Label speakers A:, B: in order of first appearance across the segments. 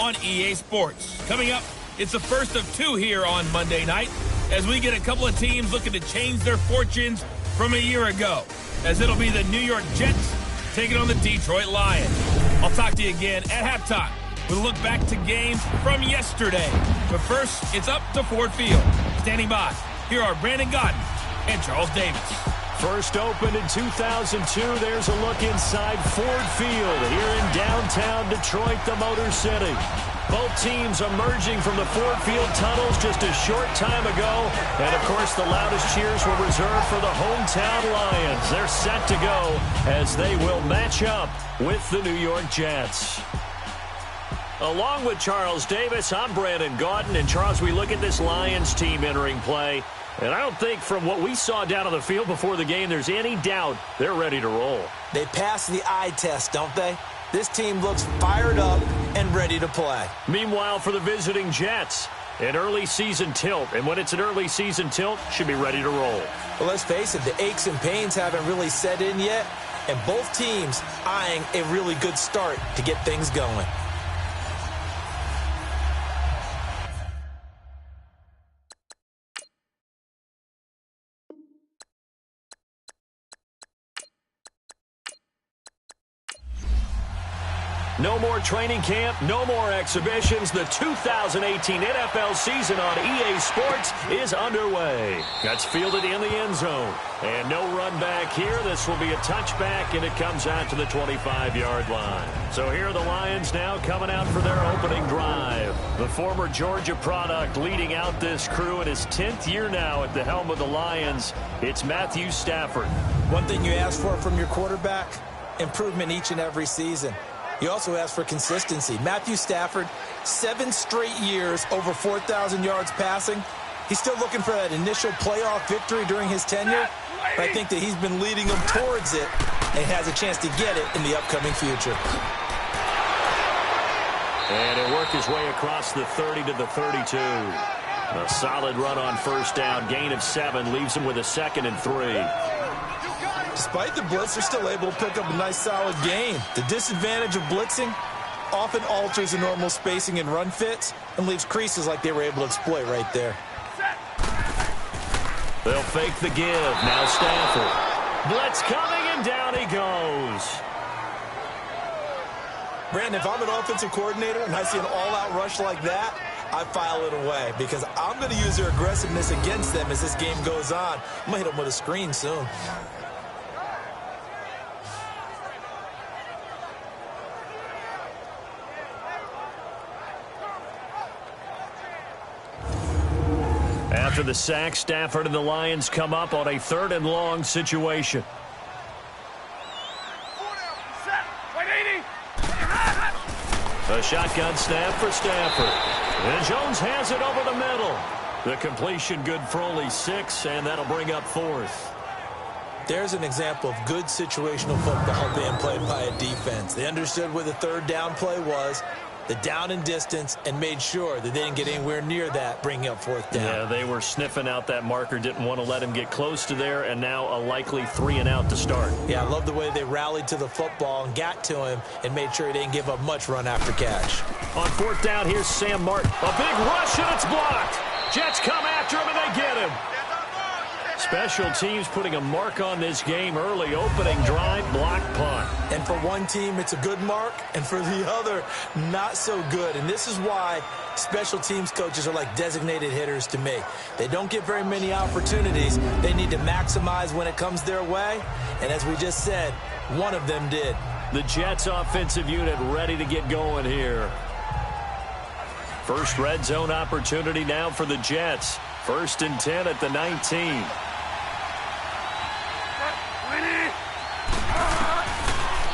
A: on EA Sports. Coming up, it's the first of two here on Monday night as we get a couple of teams looking to change their fortunes from a year ago, as it'll be the New York Jets taking on the Detroit Lions. I'll talk to you again at halftime. We'll look back to games from yesterday. But first, it's up to Ford Field. Standing by, here are Brandon Gaudin and Charles Davis.
B: First opened in 2002, there's a look inside Ford Field here in downtown Detroit, the Motor City. Both teams emerging from the Ford Field tunnels just a short time ago. And, of course, the loudest cheers were reserved for the hometown Lions. They're set to go as they will match up with the New York Jets. Along with Charles Davis, I'm Brandon Gaudin. And, Charles, we look at this Lions team entering play. And I don't think from what we saw down on the field before the game there's any doubt they're ready to roll.
C: They pass the eye test, don't they? This team looks fired up and ready to play.
B: Meanwhile, for the visiting Jets, an early season tilt. And when it's an early season tilt, should be ready to roll.
C: Well, let's face it, the aches and pains haven't really set in yet. And both teams eyeing a really good start to get things going.
B: No more training camp, no more exhibitions. The 2018 NFL season on EA Sports is underway. That's fielded in the end zone. And no run back here. This will be a touchback, and it comes out to the 25-yard line. So here are the Lions now coming out for their opening drive. The former Georgia product leading out this crew in his 10th year now at the helm of the Lions. It's Matthew Stafford.
C: One thing you ask for from your quarterback, improvement each and every season. You also ask for consistency. Matthew Stafford, 7 straight years over 4,000 yards passing. He's still looking for that initial playoff victory during his tenure. But I think that he's been leading them towards it and has a chance to get it in the upcoming future.
B: And he'll work his way across the 30 to the 32. A solid run on first down. Gain of 7 leaves him with a 2nd and 3.
C: Despite the blitz, they're still able to pick up a nice, solid gain. The disadvantage of blitzing often alters the normal spacing and run fits and leaves creases like they were able to exploit right there.
B: They'll fake the give. Now Stafford. Blitz coming, and down he goes.
C: Brandon, if I'm an offensive coordinator and I see an all-out rush like that, I file it away because I'm going to use their aggressiveness against them as this game goes on. I'm going to hit them with a screen soon.
B: After the sack, Stafford and the Lions come up on a 3rd and long situation. A shotgun snap for Stafford. And Jones has it over the middle. The completion good for only 6, and that'll bring up 4th.
C: There's an example of good situational football being played by a defense. They understood where the 3rd down play was, the down and distance, and made sure that they didn't get anywhere near that, bringing up 4th down.
B: Yeah, they were sniffing out that marker, didn't want to let him get close to there, and now a likely 3 and out to start.
C: Yeah, I love the way they rallied to the football and got to him and made sure he didn't give up much run after catch.
B: On 4th down, here's Sam Martin. A big rush, and it's blocked. Jets come after him, and they get him. Special teams putting a mark on this game early. Opening drive, block punt.
C: And for one team, it's a good mark, and for the other, not so good. And this is why special teams coaches are like designated hitters to me. They don't get very many opportunities. They need to maximize when it comes their way. And as we just said, one of them did.
B: The Jets offensive unit ready to get going here. First red zone opportunity now for the Jets. 1st and 10 at the 19.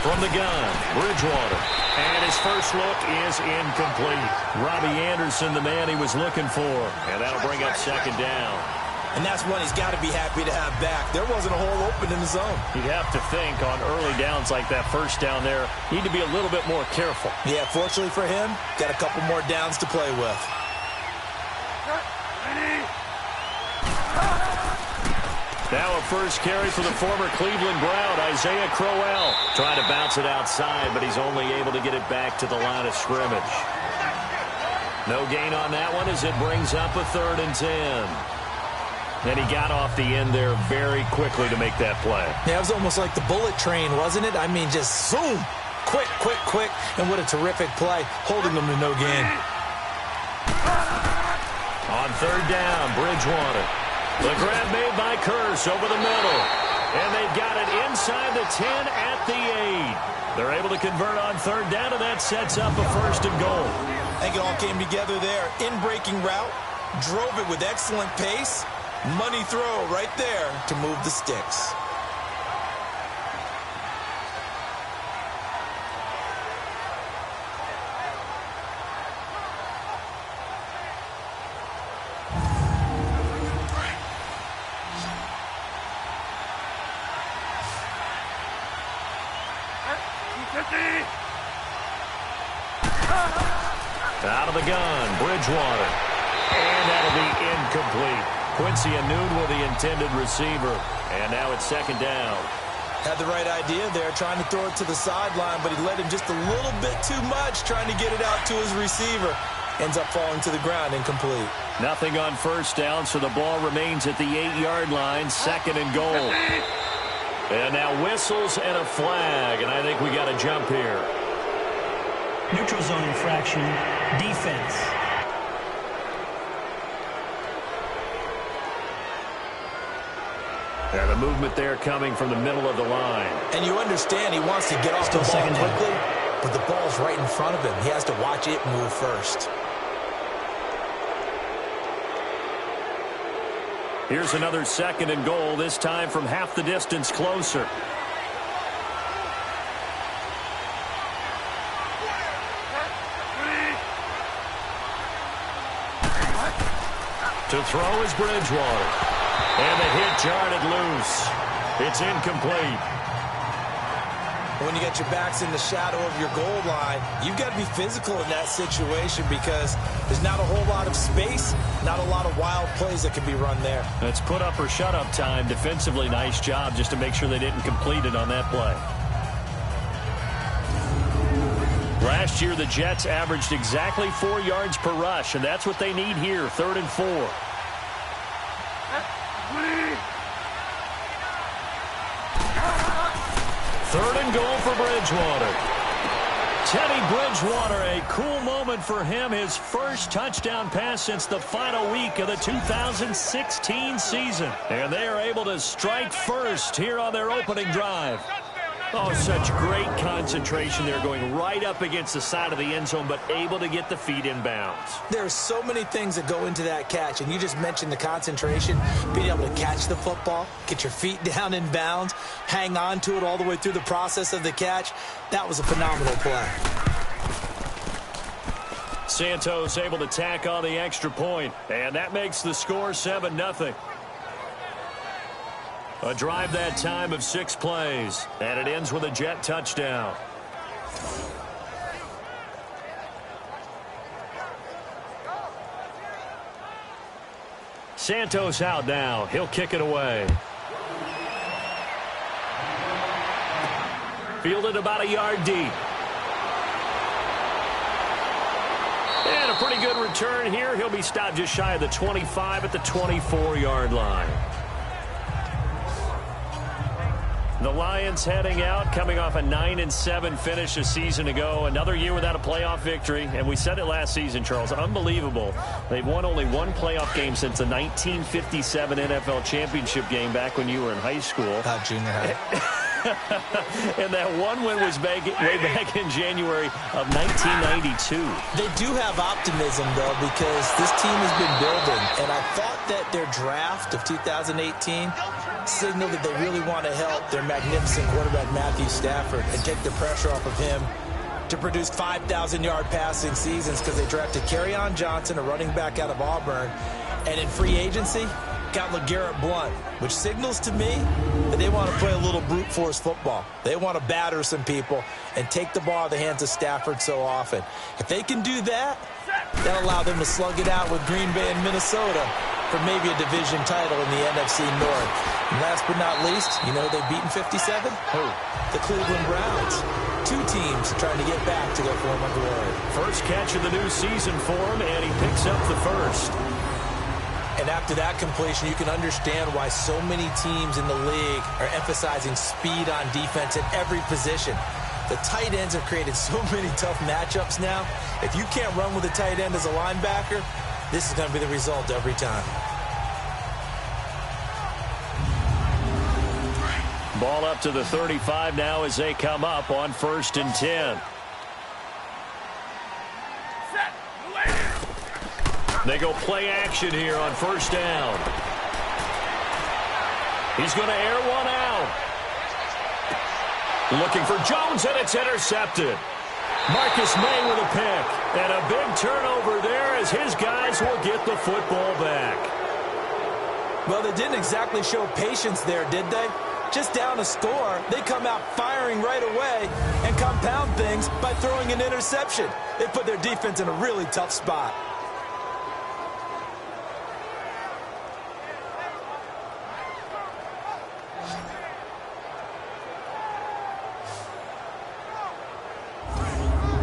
B: From the gun, Bridgewater. And his first look is incomplete. Robbie Anderson, the man he was looking for. And that'll bring up 2nd down.
C: And that's one he's got to be happy to have back. There wasn't a hole open in the zone.
B: You'd have to think on early downs like that first down there, need to be a little bit more careful.
C: Yeah, fortunately for him, got a couple more downs to play with.
B: Now a first carry for the former Cleveland Brown, Isaiah Crowell. Trying to bounce it outside, but he's only able to get it back to the line of scrimmage. No gain on that one as it brings up a 3rd and 10. And he got off the end there very quickly to make that play.
C: Yeah, it was almost like the bullet train, wasn't it? I mean, just zoom. Quick, quick, quick. And what a terrific play, holding them to no gain.
B: On 3rd down, Bridgewater. The grab made by Kearse over the middle. And they've got it inside the 10 at the 8. They're able to convert on 3rd down, and that sets up a 1st and goal.
C: I think it all came together there. In-breaking route, drove it with excellent pace. Money throw right there to move the sticks.
B: Out of the gun, Bridgewater. And that'll be incomplete. Quincy Enunwa, the intended receiver. And now it's 2nd down.
C: Had the right idea there, trying to throw it to the sideline, but he let him just a little bit too much, trying to get it out to his receiver. Ends up falling to the ground, incomplete.
B: Nothing on 1st down, so the ball remains at the 8-yard line, 2nd and goal. And now whistles and a flag, and I think we got a jump here.
D: Neutral zone infraction, defense.
B: Yeah, the movement there coming from the middle of the line.
C: And you understand he wants to get off the ball quickly, but the ball's right in front of him. He has to watch it move first.
B: Here's another 2nd and goal, this time from half the distance closer. To throw is Bridgewater. And the hit jarred it loose. It's incomplete.
C: When you got your backs in the shadow of your goal line, you've got to be physical in that situation because there's not a whole lot of space, not a lot of wild plays that can be run there.
B: That's put up or shut up time. Defensively, nice job just to make sure they didn't complete it on that play. Last year, the Jets averaged exactly 4 yards per rush, and that's what they need here, 3rd and 4. Third and goal for Bridgewater. Teddy Bridgewater, a cool moment for him. His first touchdown pass since the final week of the 2016 season. And they are able to strike first here on their opening drive. Oh, such great concentration. They're going right up against the side of the end zone, but able to get the feet in bounds.
C: There's so many things that go into that catch, and you just mentioned the concentration, being able to catch the football, get your feet down in bounds, hang on to it all the way through the process of the catch. That was a phenomenal play.
B: Santos able to tack on the extra point, and that makes the score 7-0. A drive that time of 6 plays, and it ends with a Jet touchdown. Santos out now. He'll kick it away. Fielded about a yard deep. And a pretty good return here. He'll be stopped just shy of the 25 at the 24-yard line. The Lions heading out, coming off a 9-7 finish a season ago. Another year without a playoff victory. And we said it last season, Charles. Unbelievable. They've won only one playoff game since the 1957 NFL championship game back when you were in high school.
C: Junior high.
B: And that one win was way back in January of 1992.
C: They do have optimism, though, because this team has been building. And I thought that their draft of 2018 signaled that they really want to help their magnificent quarterback, Matthew Stafford, and take the pressure off of him to produce 5,000-yard passing seasons because they drafted Kerryon Johnson, a running back out of Auburn, and in free agency, got LeGarrette Blount, which signals to me that they want to play a little brute force football. They want to batter some people and take the ball out of the hands of Stafford so often. If they can do that, that'll allow them to slug it out with Green Bay and Minnesota for maybe a division title in the NFC North. And last but not least, you know they've beaten 57? Who? The Cleveland Browns. two teams trying to get back to their former glory.
B: First catch of the new season for him, and he picks up the first.
C: And after that completion, you can understand why so many teams in the league are emphasizing speed on defense at every position. The tight ends have created so many tough matchups now. If you can't run with a tight end as a linebacker, this is going to be the result every time.
B: Ball up to the 35 now as they come up on 1st and 10. They go play action here on 1st down. He's going to air one out. Looking for Jones, and it's intercepted. Marcus May with a pick. And a big turnover there as his guys will get the football back.
C: Well, they didn't exactly show patience there, did they? Just down a score, they come out firing right away and compound things by throwing an interception. They put their defense in a really tough spot.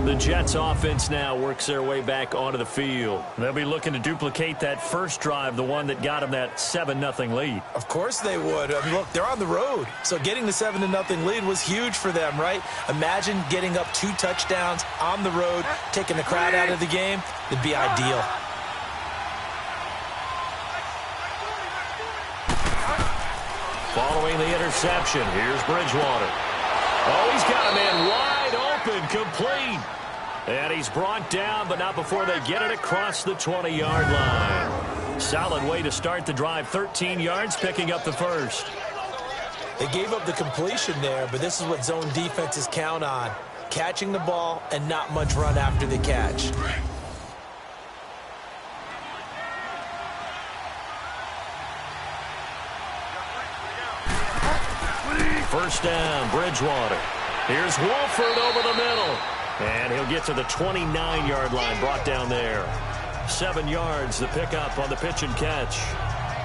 B: The Jets offense now works their way back onto the field. They'll be looking to duplicate that first drive, the one that got them that 7-0 lead.
C: Of course they would. I mean, look, they're on the road. So getting the 7-0 lead was huge for them, right? Imagine getting up 2 touchdowns on the road, taking the crowd out of the game. It'd be ideal.
B: Following the interception, here's Bridgewater. Oh, he's got a man wide open, complete. And he's brought down, but not before they get it across the 20-yard line. Solid way to start the drive. 13 yards, picking up the first.
C: They gave up the completion there, but this is what zone defenses count on. Catching the ball and not much run after the catch.
B: First down, Bridgewater. Here's Wolford over the middle. And he'll get to the 29-yard line, brought down there. 7 yards, the pickup on the pitch and catch.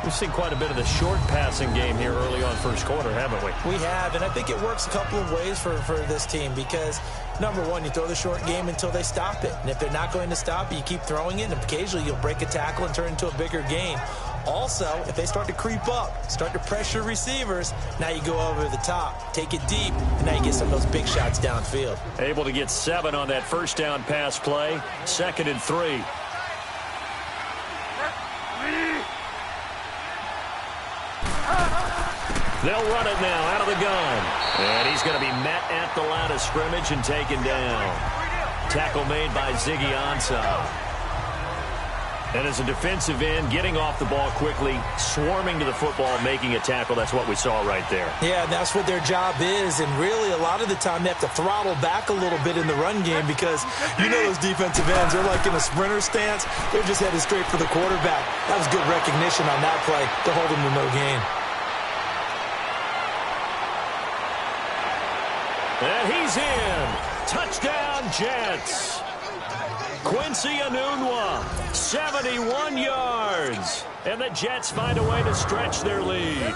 B: We've seen quite a bit of the short passing game here early on first quarter, haven't we?
C: We have, and I think it works a couple of ways for this team because, number one, you throw the short game until they stop it. And if they're not going to stop it, you keep throwing it, and occasionally you'll break a tackle and turn it into a bigger game. Also, if they start to creep up, start to pressure receivers, now you go over the top, take it deep, and now you get some of those big shots downfield.
B: Able to get 7 on that first down pass play. 2nd and 3. They'll run it now out of the gun. And he's going to be met at the line of scrimmage and taken down. Tackle made by Ziggy Ansah. And as a defensive end, getting off the ball quickly, swarming to the football, making a tackle. That's what we saw right there.
C: Yeah, and that's what their job is. And really, a lot of the time, they have to throttle back a little bit in the run game because you know those defensive ends, they're like in a sprinter stance. They're just headed straight for the quarterback. That was good recognition on that play to hold them to no gain.
B: And he's in. Touchdown, Jets. Quincy Enunwa, 71 yards. And the Jets find a way to stretch their lead.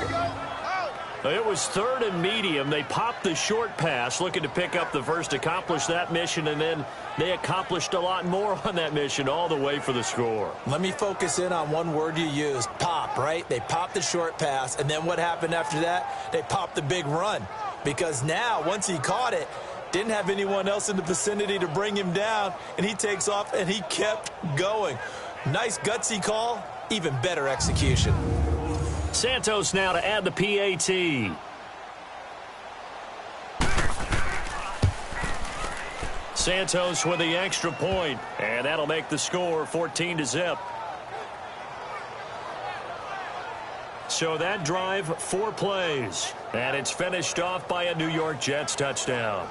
B: It was 3rd and medium. They popped the short pass, looking to pick up the first, accomplish that mission, and then they accomplished a lot more on that mission all the way for the score.
C: Let me focus in on one word you used, pop, right? They popped the short pass, and then what happened after that? They popped the big run. Because now, once he caught it, didn't have anyone else in the vicinity to bring him down, and he takes off, and he kept going. Nice gutsy call, even better execution.
B: Santos now to add the PAT. Santos with the extra point, and that'll make the score 14-0. So that drive, 4 plays, and it's finished off by a New York Jets touchdown.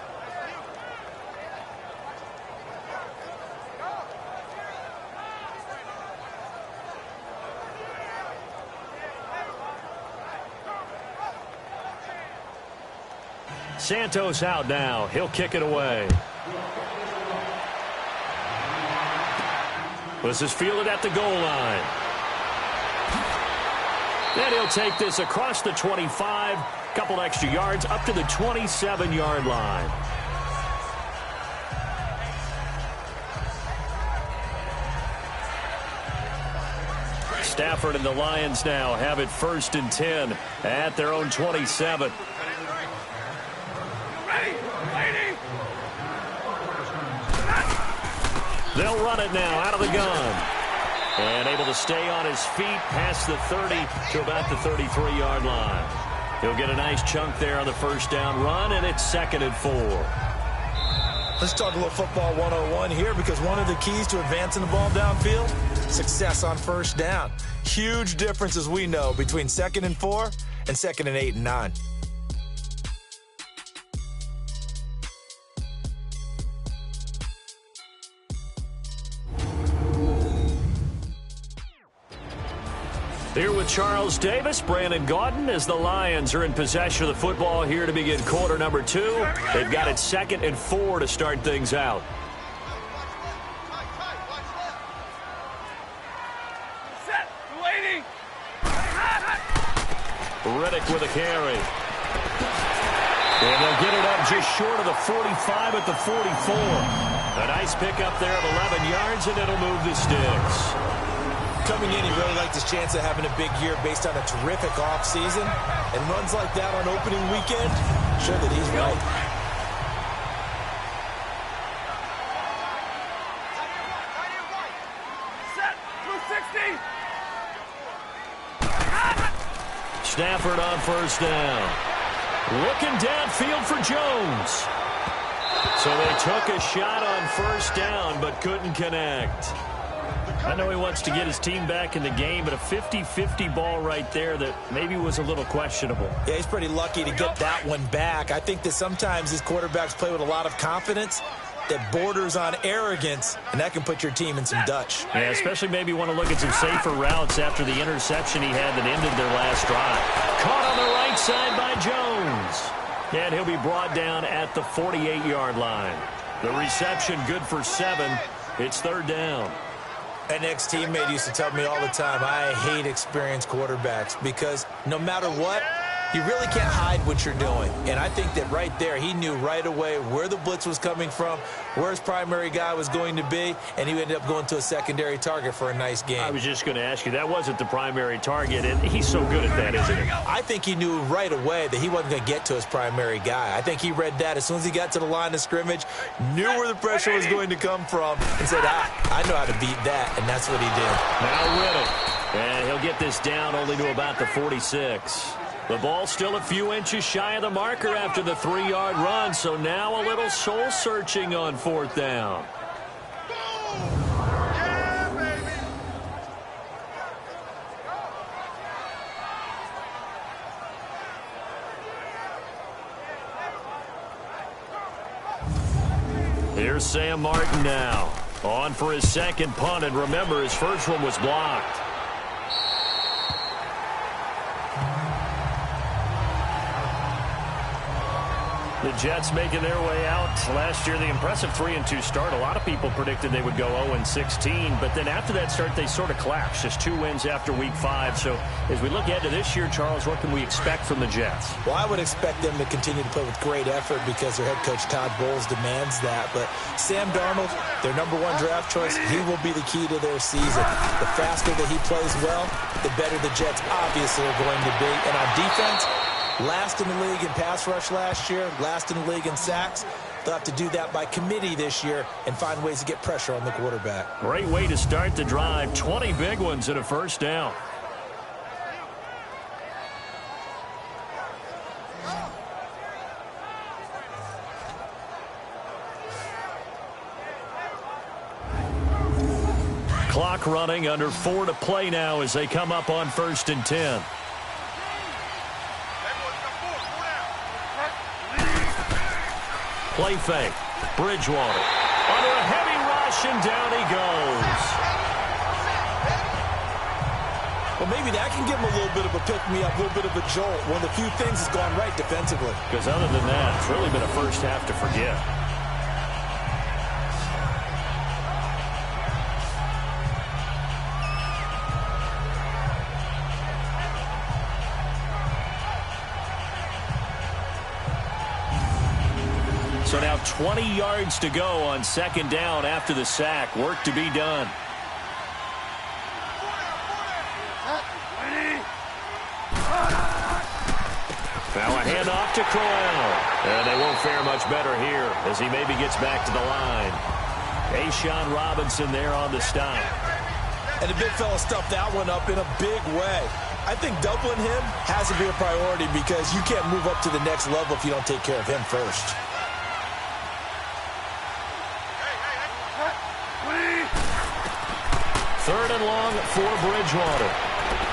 B: Santos out now. He'll kick it away. This is fielded at the goal line. Then he'll take this across the 25, couple extra yards up to the 27-yard line. Stafford and the Lions now have it 1st and 10 at their own 27. They'll run it now out of the gun. And able to stay on his feet past the 30 to about the 33-yard line. He'll get a nice chunk there on the 1st down run, and it's 2nd and 4.
C: Let's talk a little football 101 here, because one of the keys to advancing the ball downfield, success on 1st down. Huge difference, as we know, between 2nd and 4 and 2nd and 8 and 9.
B: Here with Charles Davis, Brandon Gaudin, as the Lions are in possession of the football here to begin quarter number 2. They've got it 2nd and 4 to start things out.
A: Set, waiting.
B: Riddick with a carry. And they'll get it up just short of the 45 at the 44. A nice pickup there of 11 yards, and it'll move the sticks.
C: Coming in, he really liked his chance of having a big year based on a terrific offseason. And runs like that on opening weekend, sure that he's right.
A: Set, 260.
B: Stafford on 1st down. Looking downfield for Jones. So they took a shot on 1st down, but couldn't connect. I know he wants to get his team back in the game, but a 50-50 ball right there that maybe was a little questionable.
C: Yeah, he's pretty lucky to get that one back. I think that sometimes these quarterbacks play with a lot of confidence that borders on arrogance, and that can put your team in some Dutch.
B: Yeah, especially maybe want to look at some safer routes after the interception he had that ended their last drive. Caught on the right side by Jones. And he'll be brought down at the 48-yard line. The reception good for 7. It's 3rd down.
C: An ex-teammate used to tell me all the time, I hate experienced quarterbacks, because no matter what, you really can't hide what you're doing. And I think that right there, he knew right away where the blitz was coming from, where his primary guy was going to be, and he ended up going to a secondary target for a nice game.
B: I was just going to ask you, that wasn't the primary target, and he's so good at that, isn't he?
C: I think he knew right away that he wasn't going to get to his primary guy. I think he read that as soon as he got to the line of scrimmage, knew where the pressure was going to come from, and said, I know how to beat that, and that's what he did.
B: Now Riddick, and he'll get this down only to about the 46. The ball still a few inches shy of the marker after the 3-yard run, so now a little soul-searching on 4th down.
A: Yeah, baby.
B: Here's Sam Martin now, on for his 2nd punt, and remember, his 1st one was blocked. The Jets making their way out. Last year, the impressive 3-2 start. A lot of people predicted they would go 0-16, but then after that start, they sort of collapsed. Just 2 wins after Week 5. So as we look ahead to this year, Charles, what can we expect from the Jets?
C: Well, I would expect them to continue to play with great effort because their head coach, Todd Bowles, demands that. But Sam Darnold, their #1 draft choice, he will be the key to their season. The faster that he plays well, the better the Jets obviously are going to be. And on defense, last in the league in pass rush last year, last in the league in sacks. They'll have to do that by committee this year and find ways to get pressure on the quarterback.
B: Great way to start the drive. 20 big ones and a 1st down. Clock running, under 4 to play now as they come up on 1st and 10. Play fake. Bridgewater. Under a heavy rush, and down he goes.
C: Well, maybe that can give him a little bit of a pick-me-up, a little bit of a jolt. One of the few things that's gone right defensively.
B: Because other than that, it's really been a 1st half to forget. So now 20 yards to go on 2nd down after the sack. Work to be done. Now a handoff to Crowell. And they won't fare much better here as he maybe gets back to the line. A'Shawn Robinson there on the stop.
C: And the big fella stuffed that one up in a big way. I think doubling him has to be a priority because you can't move up to the next level if you don't take care of him first.
B: Third and long for Bridgewater.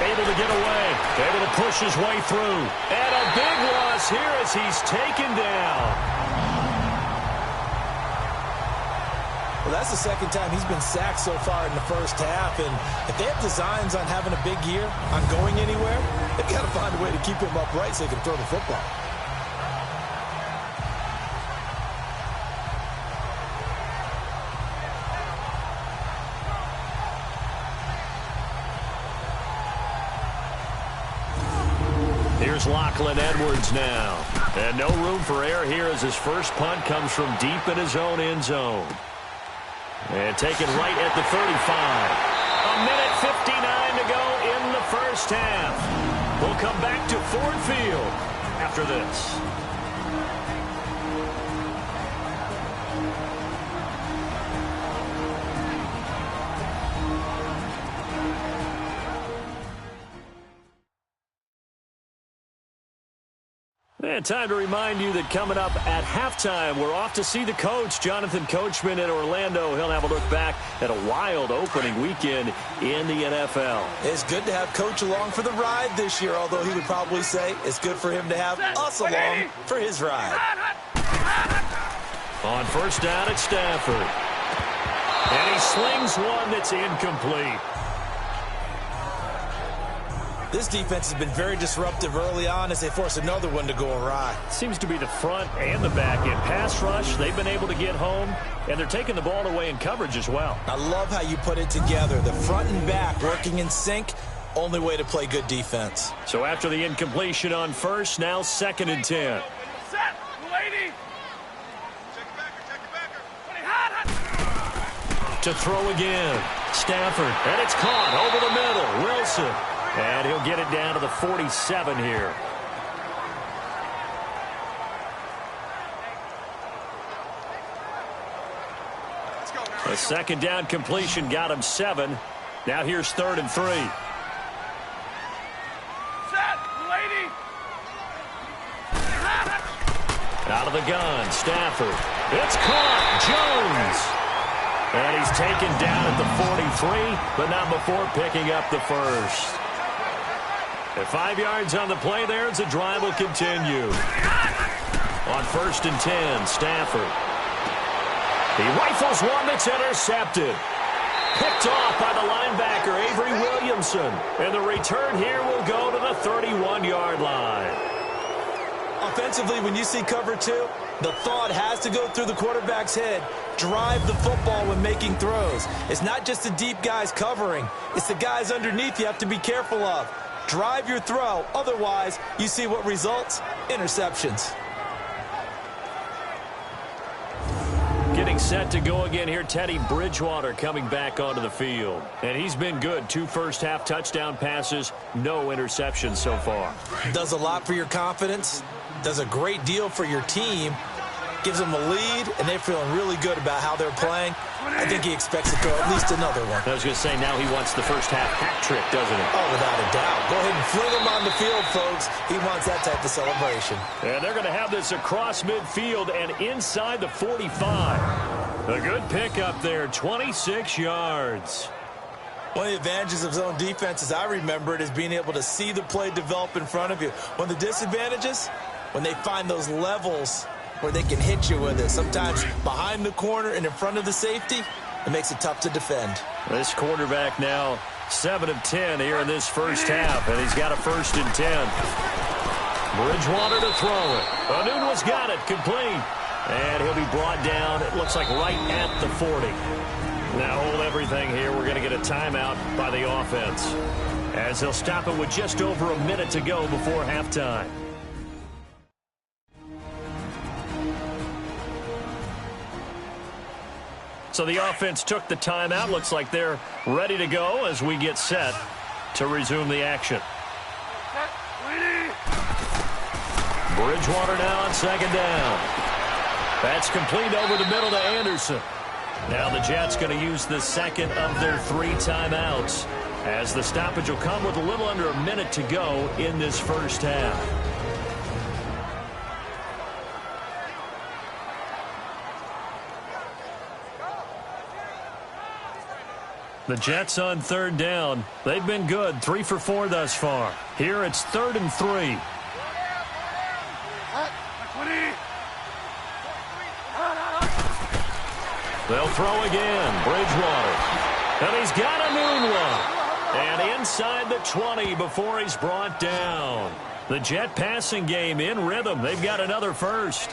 B: Able to get away. Able to push his way through. And a big loss here as he's taken down.
C: Well, that's the second time he's been sacked so far in the first half. And if they have designs on having a big year, on going anywhere, they've got to find a way to keep him upright so they can throw the football.
B: Here's Lachlan Edwards now. And no room for error here as his first punt comes from deep in his own end zone. And taken right at the 35. A minute 59 to go in the first half. We'll come back to Ford Field after this. And time to remind you that coming up at halftime, we're off to see the coach, Jonathan Coachman in Orlando. He'll have a look back at a wild opening weekend in the NFL.
C: It's good to have Coach along for the ride this year, although he would probably say it's good for him to have us along for his ride.
B: On first down at Stafford. And he slings one that's incomplete.
C: This defense has been very disruptive early on as they force another one to go awry.
B: Seems to be the front and the back end. Pass rush, they've been able to get home, and they're taking the ball away in coverage as well.
C: I love how you put it together. The front and back working in sync, only way to play good defense.
B: So after the incompletion on first, now 2nd and 10.
E: Set, lady.
B: To throw again. Stafford, and it's caught over the middle. Wilson. And he'll get it down to the 47 here. A second down completion got him 7. Now here's 3rd and 3.
E: Set, lady.
B: Out of the gun, Stafford. It's caught. Jones. And he's taken down at the 43, but not before picking up the first. At 5 yards on the play there as the drive will continue. On 1st and 10, Stafford. He rifles one that's intercepted. Picked off by the linebacker, Avery Williamson. And the return here will go to the 31-yard line.
C: Offensively, when you see cover 2, the thought has to go through the quarterback's head. Drive the football when making throws. It's not just the deep guys covering. It's the guys underneath you have to be careful of. Drive your throw. Otherwise, you see what results? Interceptions.
B: Getting set to go again here, Teddy Bridgewater coming back onto the field. And he's been good. 2 first-half touchdown passes, no interceptions so far.
C: Does a lot for your confidence. Does a great deal for your team. Gives them a lead, and they're feeling really good about how they're playing. I think he expects to throw at least another one.
B: I was going to say, now he wants the first-half hat trick, doesn't he?
C: Oh, without a doubt. Go ahead and fling him on the field, folks. He wants that type of celebration.
B: And they're going to have this across midfield and inside the 45. A good pickup there, 26 yards.
C: One of the advantages of zone defense, as I remember it, is being able to see the play develop in front of you. One of the disadvantages, when they find those levels where they can hit you with it. Sometimes behind the corner and in front of the safety, it makes it tough to defend.
B: This quarterback now 7 of 10 here in this first half, and he's got a 1st and 10. Bridgewater to throw it. Onwua's got it, complete. And he'll be brought down, it looks like right at the 40. Now hold everything here. We're going to get a timeout by the offense, as they'll stop it with just over a minute to go before halftime. So the offense took the timeout. Looks like they're ready to go as we get set to resume the action. Bridgewater now on second down. That's complete over the middle to Anderson. Now the Jets going to use the second of their 3 timeouts, as the stoppage will come with a little under a minute to go in this first half. The Jets on third down. They've been good, 3 for 4 thus far. Here it's 3rd and 3. They'll throw again. Bridgewater. And he's got a moonwalk. And inside the 20 before he's brought down. The Jet passing game in rhythm. They've got another first.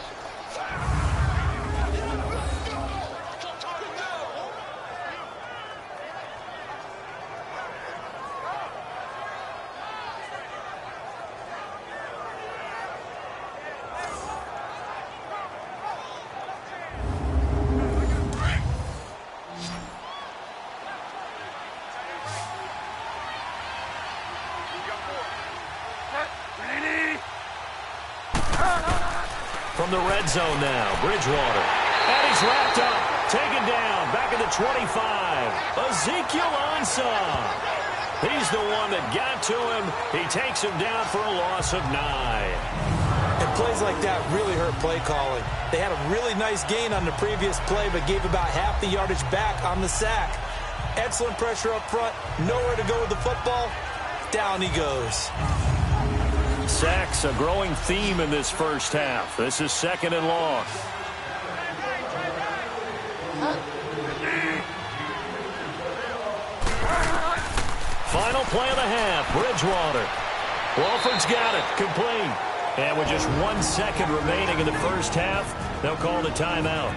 B: From the red zone now, Bridgewater. And he's wrapped up, taken down, back at the 25. Ezekiel Ansah. He's the one that got to him. He takes him down for a loss of 9.
C: And plays like that really hurt play calling. They had a really nice gain on the previous play, but gave about half the yardage back on the sack. Excellent pressure up front, nowhere to go with the football. Down he goes.
B: Sacks, a growing theme in this first half. This is 2nd and long. Final play of the half, Bridgewater. Wolford's got it, complete. And with just 1 second remaining in the first half, they'll call the timeout.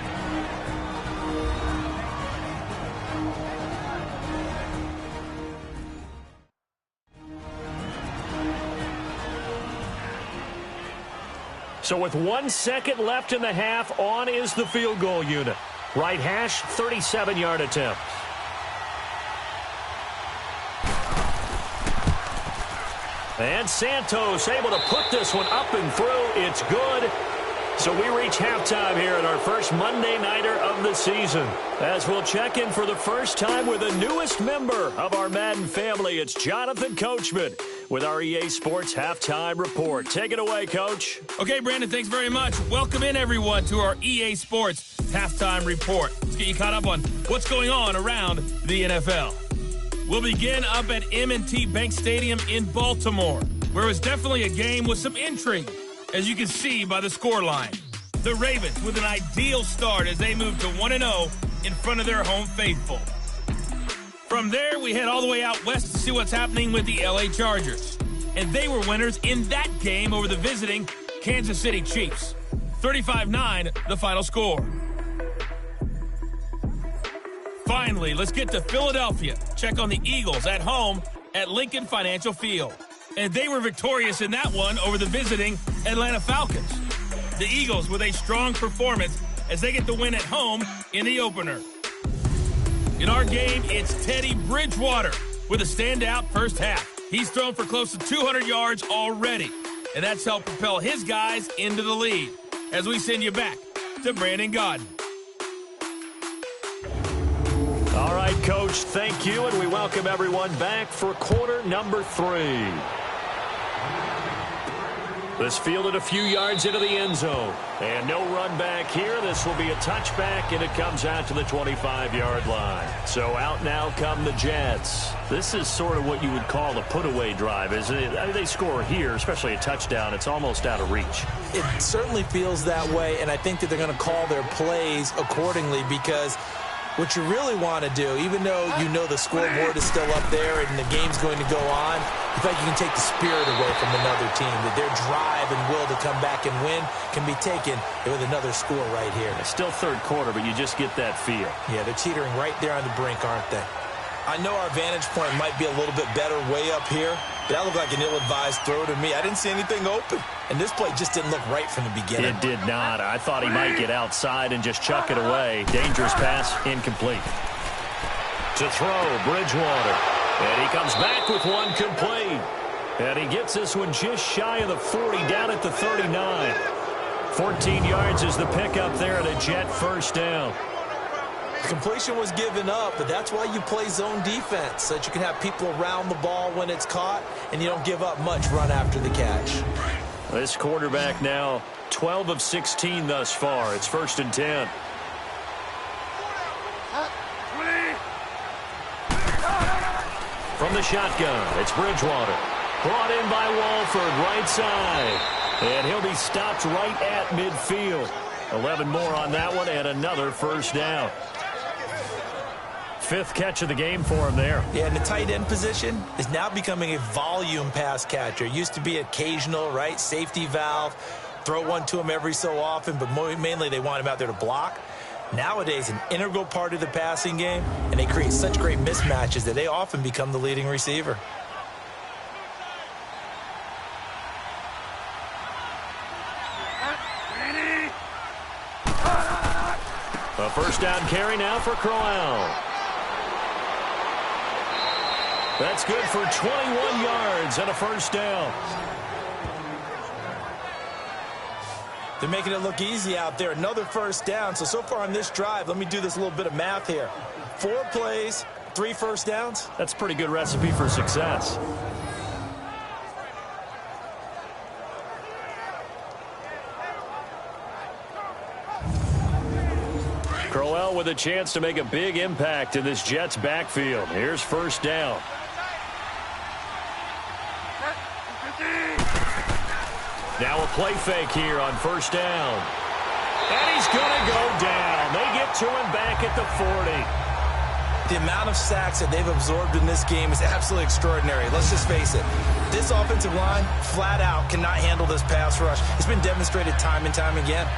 B: So with 1 second left in the half, on is the field goal unit. Right hash, 37-yard attempt. And Santos able to put this one up and through. It's good. So we reach halftime here in our first Monday Nighter of the season, as we'll check in for the first time with the newest member of our Madden family. It's Jonathan Coachman with our EA Sports Halftime Report. Take it away, Coach.
A: Okay, Brandon, thanks very much. Welcome in, everyone, to our EA Sports Halftime Report. Let's get you caught up on what's going on around the NFL. We'll begin up at M&T Bank Stadium in Baltimore, where it was definitely a game with some intrigue, as you can see by the scoreline. The Ravens with an ideal start as they move to 1-0 in front of their home faithful. From there, we head all the way out west to see what's happening with the LA Chargers. And they were winners in that game over the visiting Kansas City Chiefs. 35-9, the final score. Finally, let's get to Philadelphia. Check on the Eagles at home at Lincoln Financial Field. And they were victorious in that one over the visiting Atlanta Falcons. The Eagles with a strong performance as they get the win at home in the opener. In our game, it's Teddy Bridgewater with a standout first half. He's thrown for close to 200 yards already, and that's helped propel his guys into the lead. As we send you back to Brandon Gaudin.
B: All right, Coach, thank you, and we welcome everyone back for quarter number 3. This fielded a few yards into the end zone. And no run back here. This will be a touchback, and it comes out to the 25-yard line. So out now come the Jets. This is sort of what you would call a put-away drive, isn't it? I mean, they score here, especially a touchdown. It's almost out of reach.
C: It certainly feels that way, and I think that they're going to call their plays accordingly, because what you really want to do, even though you know the scoreboard is still up there and the game's going to go on, you feel like you can take the spirit away from another team, that their drive and will to come back and win can be taken with another score right here.
B: It's still third quarter, but you just get that feel.
C: Yeah, they're teetering right there on the brink, aren't they? I know our vantage point might be a little bit better way up here, but that looked like an ill-advised throw to me. I didn't see anything open. And this play just didn't look right from the beginning.
B: It did not. I thought he might get outside and just chuck it away. Dangerous pass, incomplete. To throw, Bridgewater. And he comes back with one complete. And he gets this one just shy of the 40, down at the 39. 14 yards is the pickup there at a Jet first down.
C: The completion was given up, but that's why you play zone defense, so that you can have people around the ball when it's caught, and you don't give up much run after the catch.
B: This quarterback now 12 of 16 thus far. It's 1st and 10. From the shotgun, it's Bridgewater. Brought in by Walford, right side. And he'll be stopped right at midfield. 11 more on that one, and another first down. 5th catch of the game for him there.
C: Yeah, and the tight end position is now becoming a volume pass catcher. It used to be occasional, right? Safety valve. Throw one to him every so often, but mainly they want him out there to block. Nowadays, an integral part of the passing game, and they create such great mismatches that they often become the leading receiver.
B: A first down carry now for Crowell. That's good for 21 yards and a first down.
C: They're making it look easy out there. Another first down. So far on this drive, let me do this little bit of math here. 4 plays, 3 first downs.
B: That's a pretty good recipe for success. Crowell with a chance to make a big impact in this Jets backfield. Here's first down. Now a play fake here on first down. And he's going to go down. They get to him back at the 40.
C: The amount of sacks that they've absorbed in this game is absolutely extraordinary. Let's just face it. This offensive line, flat out, cannot handle this pass rush. It's been demonstrated time and time again.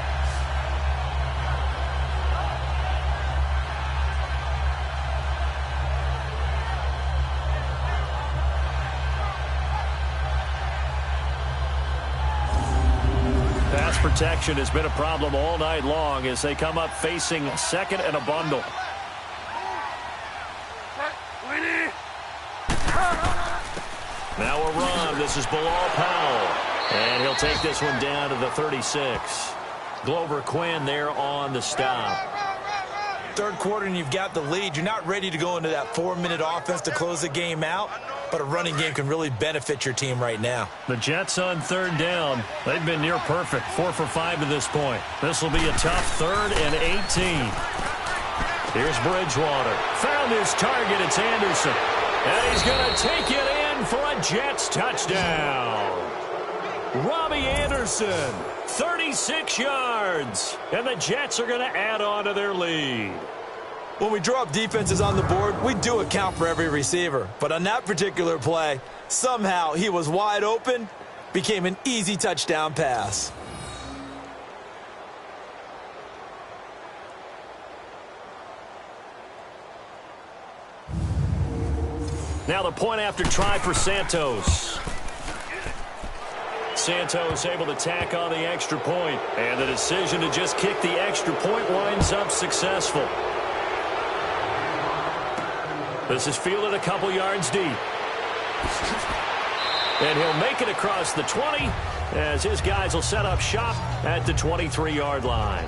B: Protection has been a problem all night long as they come up facing 2nd and a bundle. Now a run. This is Bilal Powell. And he'll take this one down to the 36. Glover Quinn there on the stop.
C: 3rd quarter and you've got the lead. You're not ready to go into that 4-minute offense to close the game out, but a running game can really benefit your team right now.
B: The Jets on 3rd down. They've been near perfect. 4 for 5 to this point. This will be a tough 3rd and 18. Here's Bridgewater. Found his target. It's Anderson. And he's going to take it in for a Jets touchdown. Robbie Anderson, 36 yards. And the Jets are going to add on to their lead.
C: When we draw up defenses on the board, we do account for every receiver. But on that particular play, somehow he was wide open, became an easy touchdown pass.
B: Now the point after try for Santos. Santos able to tack on the extra point. And the decision to just kick the extra point winds up successful. This is fielded a couple yards deep. And he'll make it across the 20 as his guys will set up shop at the 23-yard line.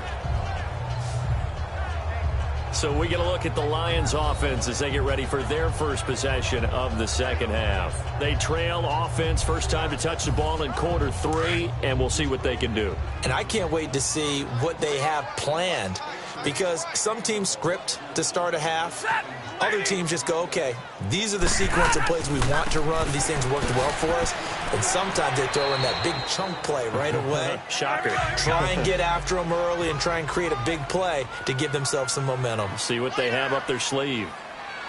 B: So we get a look at the Lions offense as they get ready for their first possession of the second half. They trail offense, first time to touch the ball in quarter 3, and we'll see what they can do.
C: And I can't wait to see what they have planned, because some teams script to start a half. Other teams just go, okay, these are the sequence of plays we want to run. These things worked well for us. And sometimes they throw in that big chunk play right away.
B: Shocker.
C: Try and get after them early and try and create a big play to give themselves some momentum.
B: See what they have up their sleeve.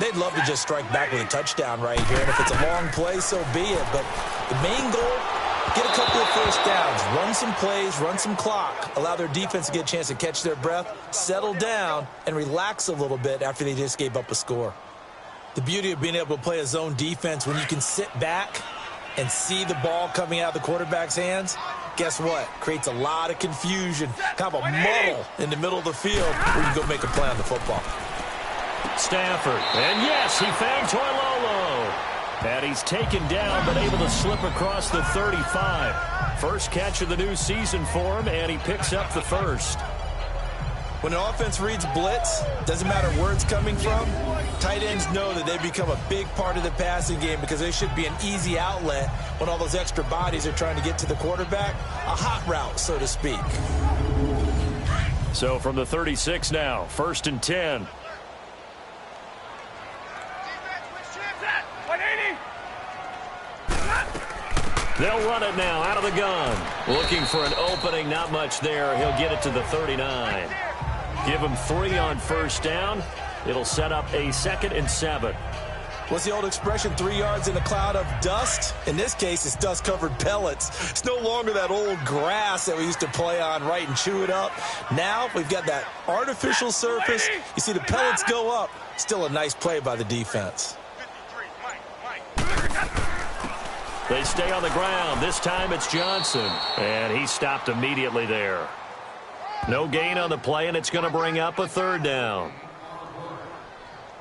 C: They'd love to just strike back with a touchdown right here. And if it's a long play, so be it. But the main goal, get a couple of first downs, run some plays, run some clock, allow their defense to get a chance to catch their breath, settle down, and relax a little bit after they just gave up a score. The beauty of being able to play a zone defense when you can sit back and see the ball coming out of the quarterback's hands, guess what? Creates a lot of confusion, kind of a muddle in the middle of the field where you can go make a play on the football.
B: Stafford, and yes, he found Toilolo. And he's taken down, but able to slip across the 35. First catch of the new season for him, and he picks up the first.
C: When an offense reads blitz, doesn't matter where it's coming from, tight ends know that they become a big part of the passing game because they should be an easy outlet when all those extra bodies are trying to get to the quarterback. A hot route, so to speak.
B: So from the 36 now, 1st and 10. They'll run it now out of the gun. Looking for an opening, not much there. He'll get it to the 39. Give him 3 on first down. It'll set up a 2nd and 7.
C: What's the old expression, 3 yards in a cloud of dust? In this case, it's dust-covered pellets. It's no longer that old grass that we used to play on, right, and chew it up. Now we've got that artificial surface. You see the pellets go up. Still a nice play by the defense.
B: They stay on the ground. This time it's Johnson. And he stopped immediately there. No gain on the play, and it's going to bring up a 3rd down.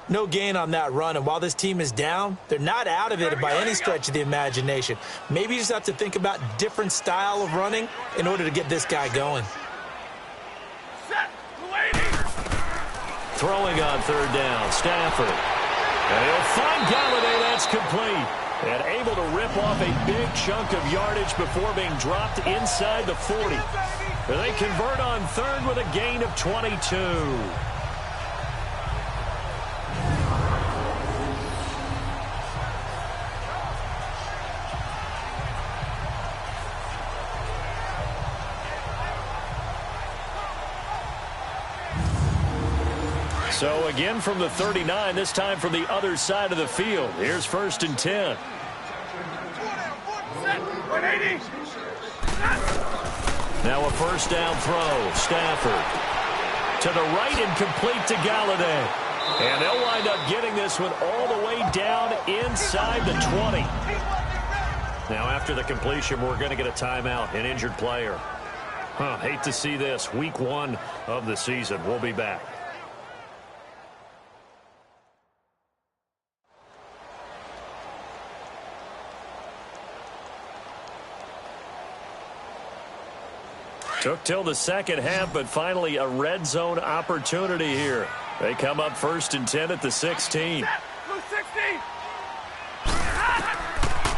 C: No gain on that run, and while this team is down, they're not out of it by any stretch of the imagination. Maybe you just have to think about different style of running in order to get this guy going.
B: Throwing on 3rd down, Stafford. And he'll find Galladay. That's complete. And able to rip off a big chunk of yardage before being dropped inside the 40. And they convert on 3rd with a gain of 22. So again from the 39, this time from the other side of the field. Here's 1st and 10. Now a 1st down throw. Stafford to the right and complete to Galladay. And they'll wind up getting this one all the way down inside the 20. Now after the completion, we're going to get a timeout, an injured player. Hate to see this. Week 1 of the season. We'll be back. Took till the 2nd half, but finally a red zone opportunity here. They come up 1st and 10 at the 16.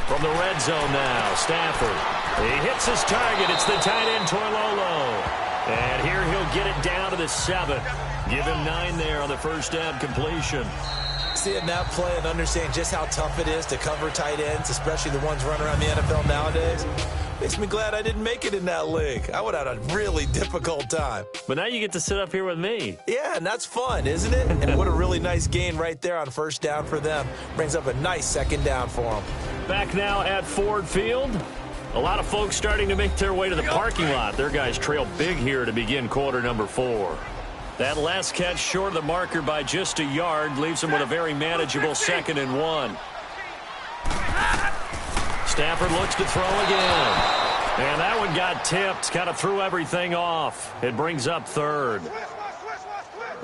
B: From the red zone now, Stafford. He hits his target. It's the tight end, Toilolo. And here he'll get it down to the 7. Give him 9 there on the 1st down completion.
C: Seeing that play and understanding just how tough it is to cover tight ends, especially the ones running around the NFL nowadays, makes me glad I didn't make it in that league. I would have had a really difficult time.
B: But now you get to sit up here with me.
C: Yeah, and that's fun, isn't it? And what a really nice gain right there on 1st down for them. Brings up a nice 2nd down for them.
B: Back now at Ford Field. A lot of folks starting to make their way to the parking lot. Their guys trail big here to begin quarter number 4. That last catch short of the marker by just a yard leaves them with a very manageable 2nd and 1. Stafford looks to throw again. And that one got tipped, kind of threw everything off. It brings up 3rd.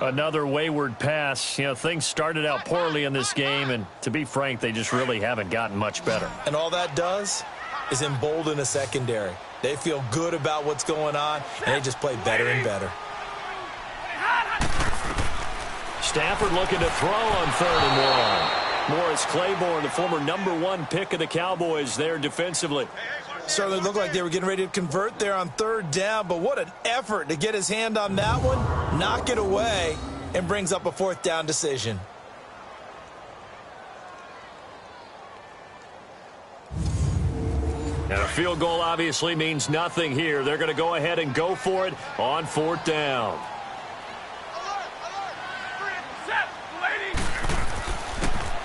B: Another wayward pass. You know, things started out poorly in this game, and to be frank, they just really haven't gotten much better.
C: And all that does is embolden the secondary. They feel good about what's going on, and they just play better and better.
B: Stafford looking to throw on 3rd and 1. Morris Claiborne, the former #1 pick of the Cowboys there defensively.
C: Certainly looked like they were getting ready to convert there on 3rd down, but what an effort to get his hand on that one, knock it away, and brings up a 4th down decision.
B: And a field goal obviously means nothing here. They're going to go ahead and go for it on 4th down.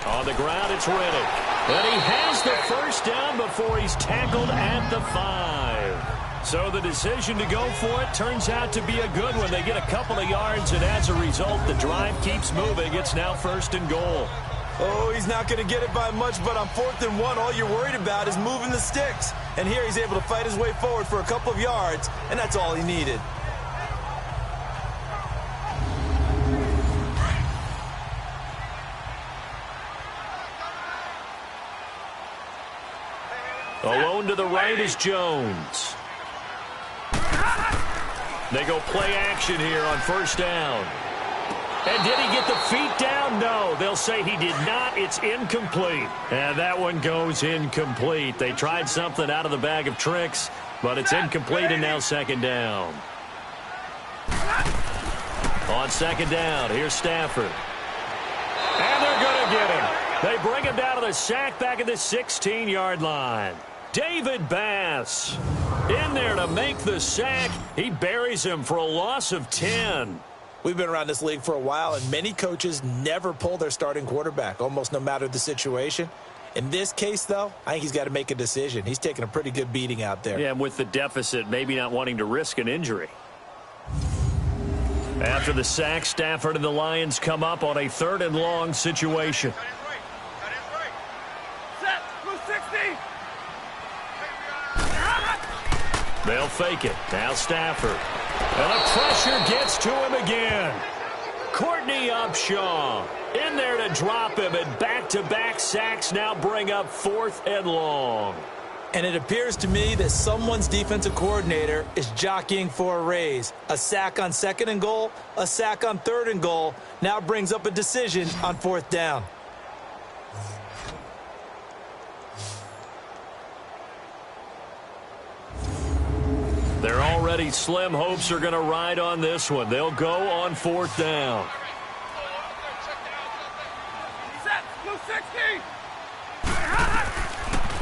B: On the ground, it's Riddick. And he has the 1st down before he's tackled at the 5. So the decision to go for it turns out to be a good one. They get a couple of yards, and as a result, the drive keeps moving. It's now 1st and goal.
C: Oh, he's not going to get it by much, but on 4th and 1, all you're worried about is moving the sticks. And here he's able to fight his way forward for a couple of yards, and that's all he needed.
B: Alone to the right is Jones. They go play action here on first down. And did he get the feet down? No, they'll say he did not. It's incomplete. And that one goes incomplete. They tried something out of the bag of tricks, but it's incomplete and now second down. On second down, here's Stafford. And they're going to get him. They bring him down to the sack back at the 16-yard line. David Bass in there to make the sack. He buries him for a loss of 10.
C: We've been around this league for a while, and many coaches never pull their starting quarterback, almost no matter the situation. In this case, though, I think he's got to make a decision. He's taking a pretty good beating out there.
B: Yeah, and with the deficit, maybe not wanting to risk an injury. After the sack, Stafford and the Lions come up on a 3rd and long situation.
E: Set. Blue 60.
B: They'll fake it. Now Stafford. And the pressure gets to him again. Courtney Upshaw in there to drop him, and back-to-back sacks now bring up 4th and long.
C: And it appears to me that someone's defensive coordinator is jockeying for a raise. A sack on 2nd and goal, a sack on 3rd and goal, now brings up a decision on 4th down.
B: Their already slim hopes are going to ride on this one. They'll go on 4th down.
E: Set. Blue 60.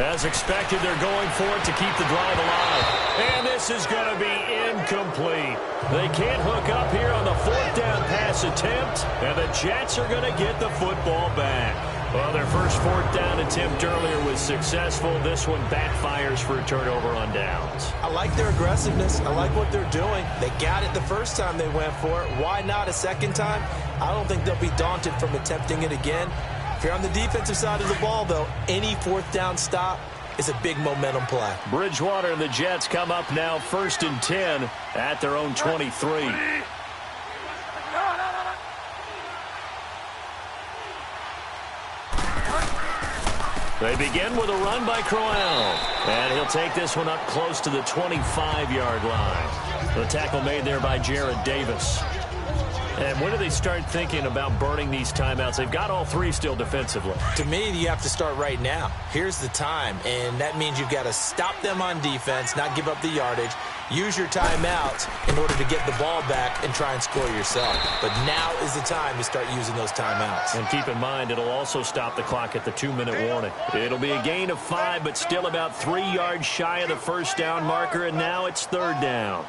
B: As expected, they're going for it to keep the drive alive. And this is going to be incomplete. They can't hook up here on the 4th down pass attempt, and the Jets are going to get the football back. Well, their first 4th down attempt earlier was successful. This one backfires for a turnover on downs.
C: I like their aggressiveness. I like what they're doing. They got it the first time they went for it. Why not a second time? I don't think they'll be daunted from attempting it again. If you're on the defensive side of the ball, though, any 4th down stop is a big momentum play.
B: Bridgewater and the Jets come up now 1st and 10 at their own 23. They begin with a run by Crowell. And he'll take this one up close to the 25-yard line. The tackle made there by Jared Davis. And when do they start thinking about burning these timeouts? They've got all 3 still defensively.
C: To me, you have to start right now. Here's the time, and that means you've got to stop them on defense, not give up the yardage, use your timeouts in order to get the ball back and try and score yourself. But now is the time to start using those timeouts.
B: And keep in mind, it'll also stop the clock at the 2-minute warning. It'll be a gain of 5, but still about 3 yards shy of the first down marker, and now it's 3rd down.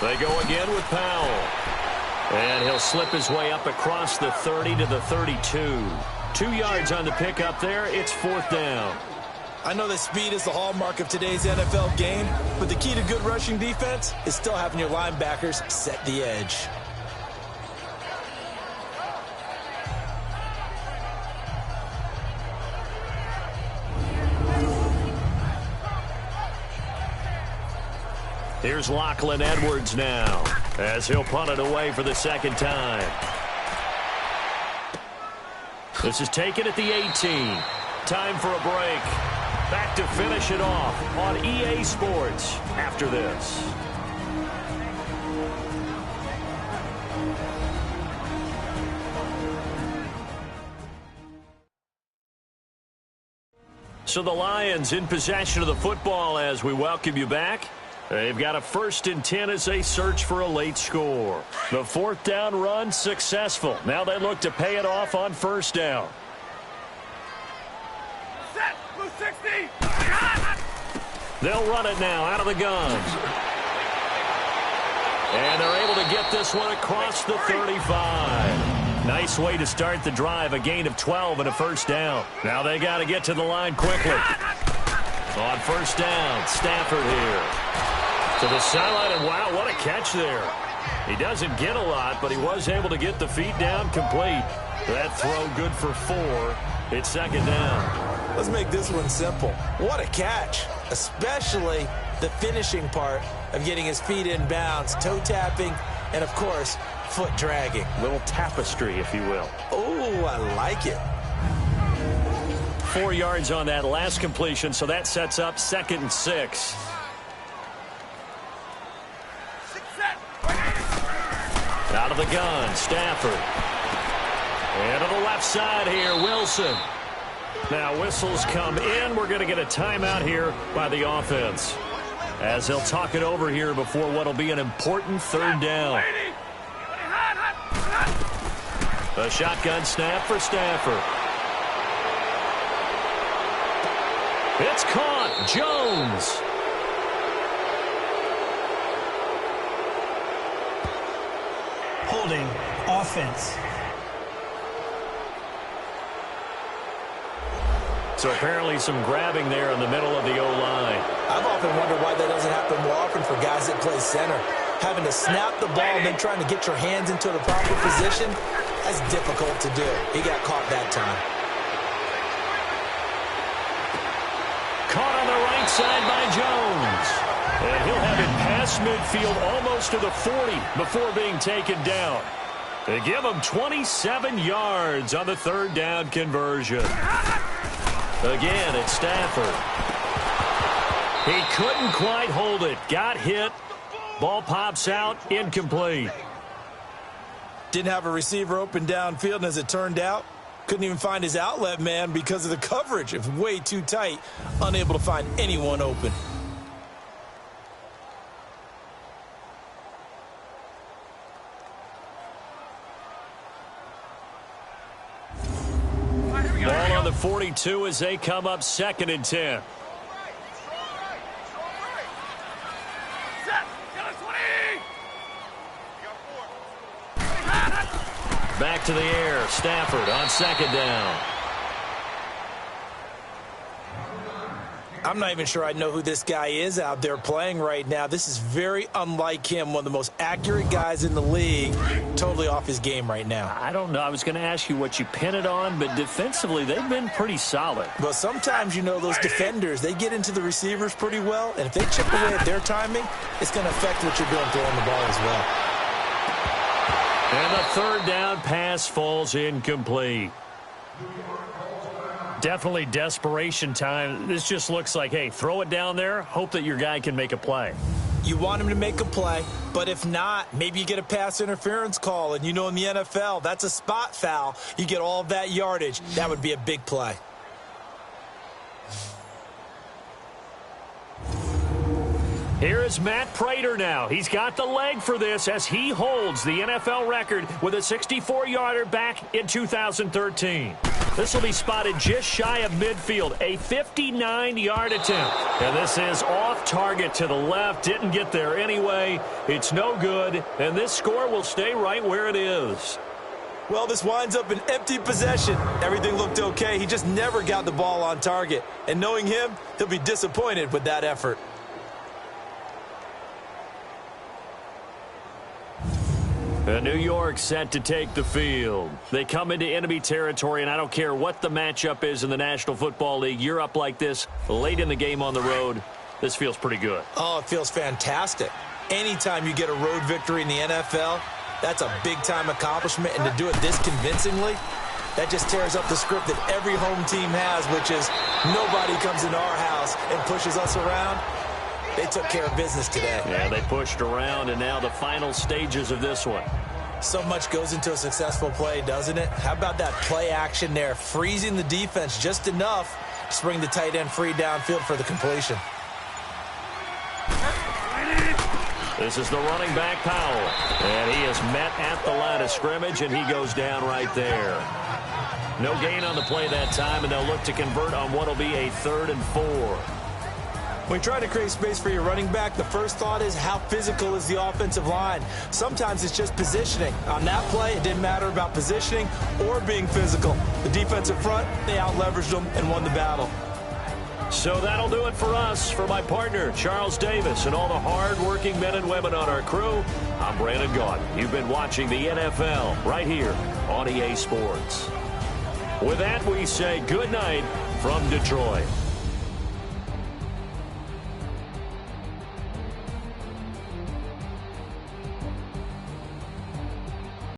B: They go again with Powell. And he'll slip his way up across the 30 to the 32. 2 yards on the pickup there. It's 4th down.
C: I know that speed is the hallmark of today's NFL game, but the key to good rushing defense is still having your linebackers set the edge.
B: Here's Lachlan Edwards now, as he'll punt it away for the 2nd time. This is taken at the 18. Time for a break. Back to finish it off on EA Sports after this. So the Lions in possession of the football as we welcome you back. They've got a 1st and 10 as they search for a late score. The 4th down run successful. Now they look to pay it off on 1st down.
E: Set. Blue 60.
B: They'll run it now out of the gun. And they're able to get this one across the 35. Nice way to start the drive. A gain of 12 and a 1st down. Now they got to get to the line quickly. On 1st down, Stafford here. To the sideline, and wow, what a catch there. He doesn't get a lot, but he was able to get the feet down complete. That throw good for 4. It's 2nd down.
C: Let's make this one simple. What a catch, especially the finishing part of getting his feet in bounds, toe tapping and, of course, foot dragging.
B: Little tapestry, if you will.
C: Oh, I like it.
B: 4 yards on that last completion, so that sets up 2nd and 6. Out of the gun, Stafford. And to the left side here, Wilson. Now whistles come in. We're going to get a timeout here by the offense, as they'll talk it over here before what will be an important 3rd down. A shotgun snap for Stafford. It's caught. Jones.
D: Holding offense.
B: So apparently some grabbing there in the middle of the O-line.
C: I've often wondered why that doesn't happen more often for guys that play center. Having to snap the ball and then trying to get your hands into the proper position, that's difficult to do. He got caught that time.
B: Caught on the right side by Jones. And he'll have it past midfield almost to the 40 before being taken down. They give him 27 yards on the 3rd down conversion. Again, it's Stafford. He couldn't quite hold it. Got hit. Ball pops out. Incomplete.
C: Didn't have a receiver open downfield, and as it turned out, couldn't even find his outlet man because of the coverage. It was way too tight. Unable to find anyone open.
B: Ball on the 42 as they come up 2nd and 10. Back to the air. Stafford on 2nd down.
C: I'm not even sure I know who this guy is out there playing right now. This is very unlike him, one of the most accurate guys in the league. Totally off his game right now.
B: I don't know. I was going to ask you what you pin it on, but defensively they've been pretty solid.
C: Well, sometimes, you know, those defenders, they get into the receivers pretty well, and if they chip away at their timing, it's going to affect what you're doing throwing the ball as well.
B: And the 3rd down pass falls incomplete. Definitely desperation time. This just looks like, hey, throw it down there, hope that your guy can make a play.
C: You want him to make a play, but if not, maybe you get a pass interference call, and you know in the NFL, that's a spot foul. You get all of that yardage. That would be a big play.
B: Here is Matt Prater now. He's got the leg for this as he holds the NFL record with a 64-yarder back in 2013. This will be spotted just shy of midfield, a 59-yard attempt. And this is off target to the left. Didn't get there anyway. It's no good, and this score will stay right where it is.
C: Well, this winds up an empty possession. Everything looked okay. He just never got the ball on target. And knowing him, he'll be disappointed with that effort.
B: New York set to take the field. They come into enemy territory, and I don't care what the matchup is in the National Football League. You're up like this late in the game on the road. This feels pretty good.
C: Oh, it feels fantastic. Anytime you get a road victory in the NFL, that's a big-time accomplishment, and to do it this convincingly, that just tears up the script that every home team has, which is nobody comes into our house and pushes us around. They took care of business today.
B: Yeah, they pushed around, and now the final stages of this one.
C: So much goes into a successful play, doesn't it? How about that play action there, freezing the defense just enough to bring the tight end free downfield for the completion.
B: This is the running back, Powell. And he is met at the line of scrimmage, and he goes down right there. No gain on the play that time, and they'll look to convert on what will be a 3rd and 4.
C: When trying to create space for your running back, the first thought is how physical is the offensive line. Sometimes it's just positioning. On that play, it didn't matter about positioning or being physical. The defensive front, they out-leveraged them and won the battle.
B: So that'll do it for us. For my partner, Charles Davis, and all the hard-working men and women on our crew, I'm Brandon Gaudin. You've been watching the NFL right here on EA Sports. With that, we say good night from Detroit.